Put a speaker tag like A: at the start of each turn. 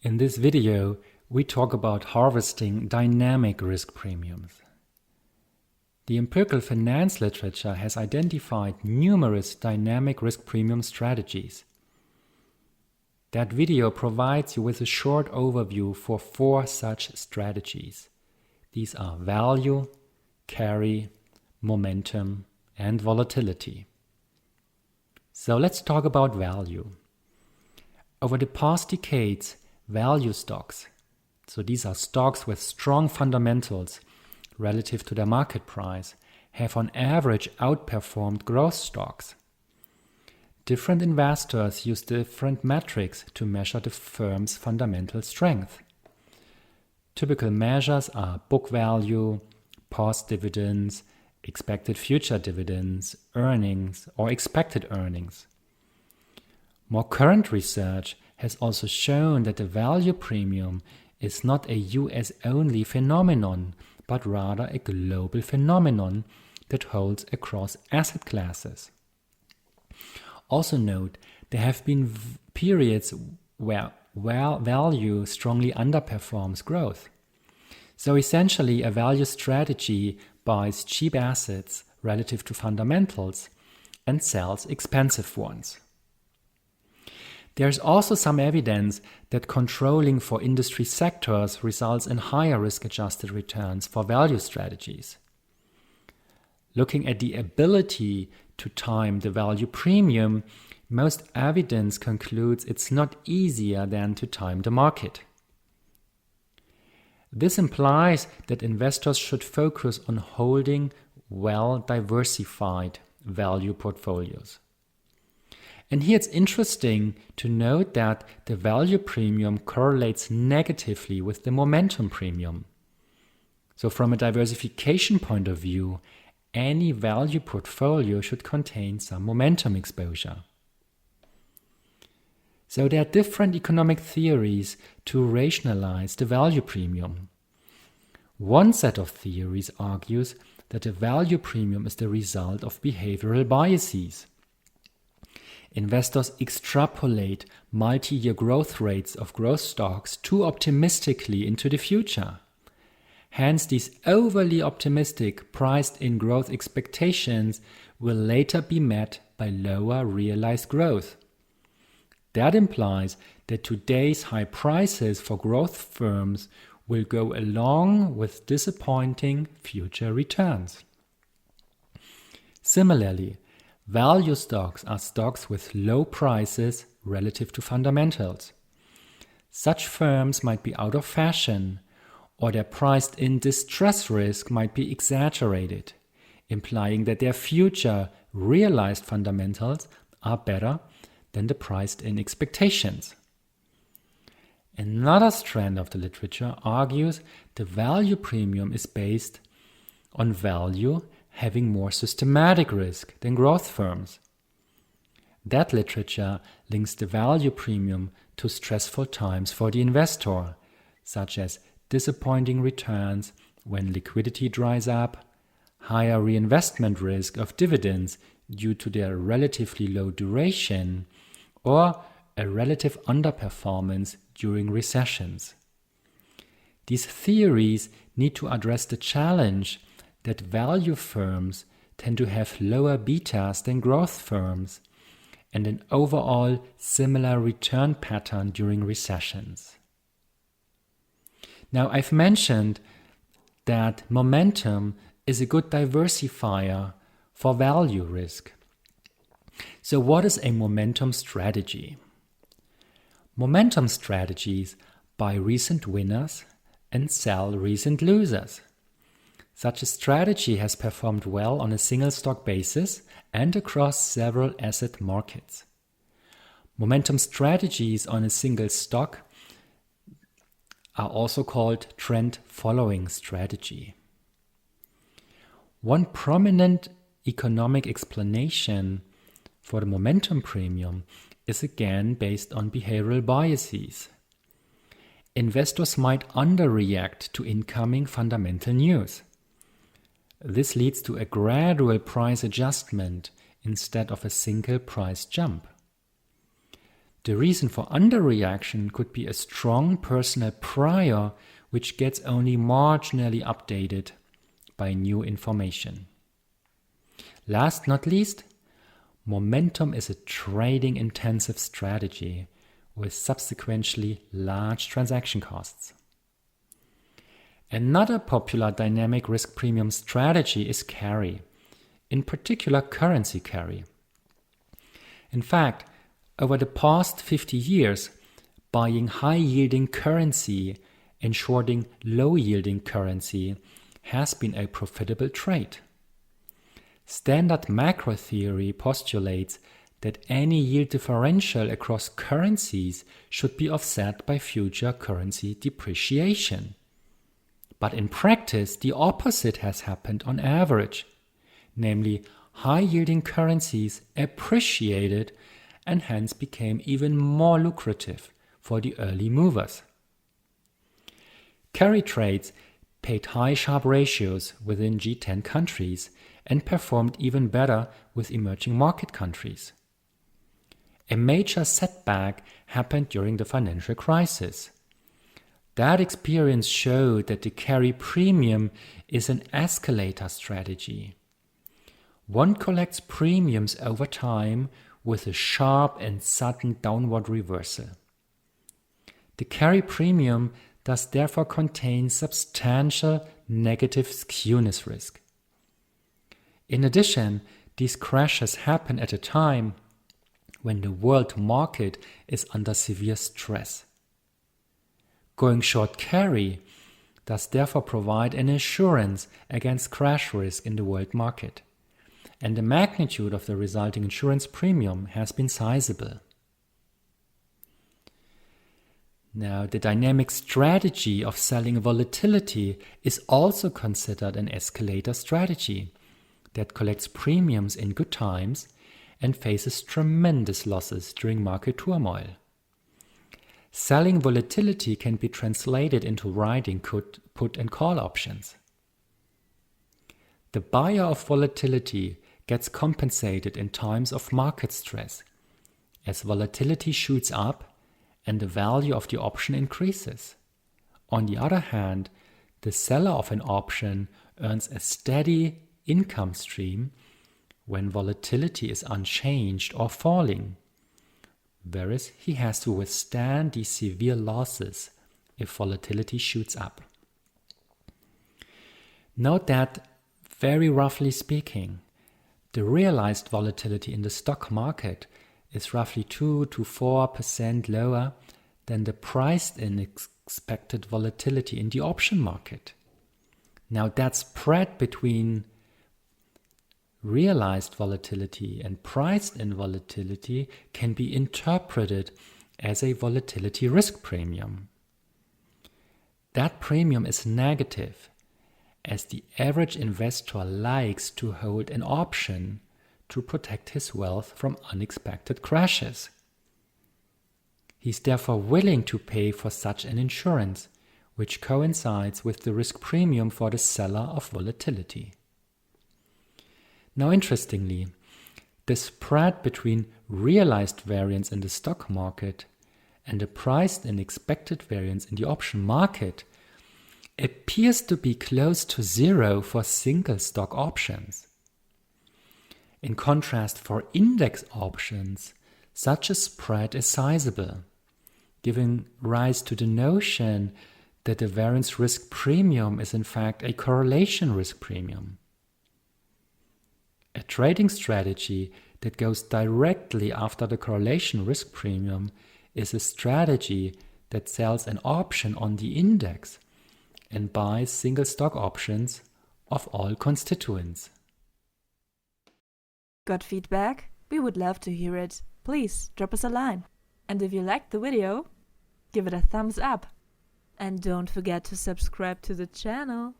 A: In this video, we talk about harvesting dynamic risk premiums. The empirical finance literature has identified numerous dynamic risk premium strategies. That video provides you with a short overview for 4 such strategies. These are value, carry, momentum, and volatility. So let's talk about value. Over the past decades, value stocks, so these are stocks with strong fundamentals relative to their market price, have on average outperformed growth stocks. Different investors use different metrics to measure the firm's fundamental strength. Typical measures are book value, past dividends, expected future dividends, earnings, or expected earnings. More current research has also shown that the value premium is not a US-only phenomenon, but rather a global phenomenon that holds across asset classes. Also note, there have been periods where value strongly underperforms growth. So essentially, a value strategy buys cheap assets relative to fundamentals and sells expensive ones. There is also some evidence that controlling for industry sectors results in higher risk-adjusted returns for value strategies. Looking at the ability to time the value premium, most evidence concludes it's not easier than to time the market. This implies that investors should focus on holding well-diversified value portfolios. And here it's interesting to note that the value premium correlates negatively with the momentum premium. So from a diversification point of view, any value portfolio should contain some momentum exposure. So there are different economic theories to rationalize the value premium. One set of theories argues that the value premium is the result of behavioral biases. Investors extrapolate multi-year growth rates of growth stocks too optimistically into the future. Hence, these overly optimistic priced-in growth expectations will later be met by lower realized growth. That implies that today's high prices for growth firms will go along with disappointing future returns. Similarly, value stocks are stocks with low prices relative to fundamentals. Such firms might be out of fashion, or their priced-in distress risk might be exaggerated, implying that their future realized fundamentals are better than the priced-in expectations. Another strand of the literature argues the value premium is based on value having more systematic risk than growth firms. That literature links the value premium to stressful times for the investor, such as disappointing returns when liquidity dries up, higher reinvestment risk of dividends due to their relatively low duration, or a relative underperformance during recessions. These theories need to address the challenge that value firms tend to have lower betas than growth firms and an overall similar return pattern during recessions. Now, I've mentioned that momentum is a good diversifier for value risk. So what is a momentum strategy? Momentum strategies buy recent winners and sell recent losers. Such a strategy has performed well on a single stock basis and across several asset markets. Momentum strategies on a single stock are also called trend following strategy. One prominent economic explanation for the momentum premium is again based on behavioral biases. Investors might underreact to incoming fundamental news. This leads to a gradual price adjustment instead of a single price jump. The reason for underreaction could be a strong personal prior which gets only marginally updated by new information. Last not least, momentum is a trading-intensive strategy with subsequently large transaction costs. Another popular dynamic risk premium strategy is carry, in particular currency carry. In fact, over the past 50 years, buying high-yielding currency and shorting low-yielding currency has been a profitable trade. Standard macro theory postulates that any yield differential across currencies should be offset by future currency depreciation. But in practice, the opposite has happened on average, namely high-yielding currencies appreciated and hence became even more lucrative for the early movers. Carry trades paid high Sharpe ratios within G10 countries and performed even better with emerging market countries. A major setback happened during the financial crisis. That experience showed that the carry premium is an escalator strategy. One collects premiums over time with a sharp and sudden downward reversal. The carry premium does therefore contain substantial negative skewness risk. In addition, these crashes happen at a time when the world market is under severe stress. Going short carry does therefore provide an assurance against crash risk in the world market, and the magnitude of the resulting insurance premium has been sizable. Now, the dynamic strategy of selling volatility is also considered an escalator strategy that collects premiums in good times and faces tremendous losses during market turmoil. Selling volatility can be translated into writing put and call options. The buyer of volatility gets compensated in times of market stress, as volatility shoots up and the value of the option increases. On the other hand, the seller of an option earns a steady income stream when volatility is unchanged or falling, whereas he has to withstand the severe losses if volatility shoots up. Note that, very roughly speaking, the realized volatility in the stock market is roughly 2 to 4% lower than the priced-in expected volatility in the option market. Now, that spread between realized volatility and priced-in volatility can be interpreted as a volatility risk premium. That premium is negative, as the average investor likes to hold an option to protect his wealth from unexpected crashes. He's therefore willing to pay for such an insurance, which coincides with the risk premium for the seller of volatility. Now, interestingly, the spread between realized variance in the stock market and the priced and expected variance in the option market appears to be close to zero for single stock options. In contrast, for index options, such a spread is sizable, giving rise to the notion that the variance risk premium is in fact a correlation risk premium. A trading strategy that goes directly after the correlation risk premium is a strategy that sells an option on the index and buys single stock options of all constituents.
B: Got feedback? We would love to hear it. Please drop us a line. And if you liked the video, give it a thumbs up. And don't forget to subscribe to the channel.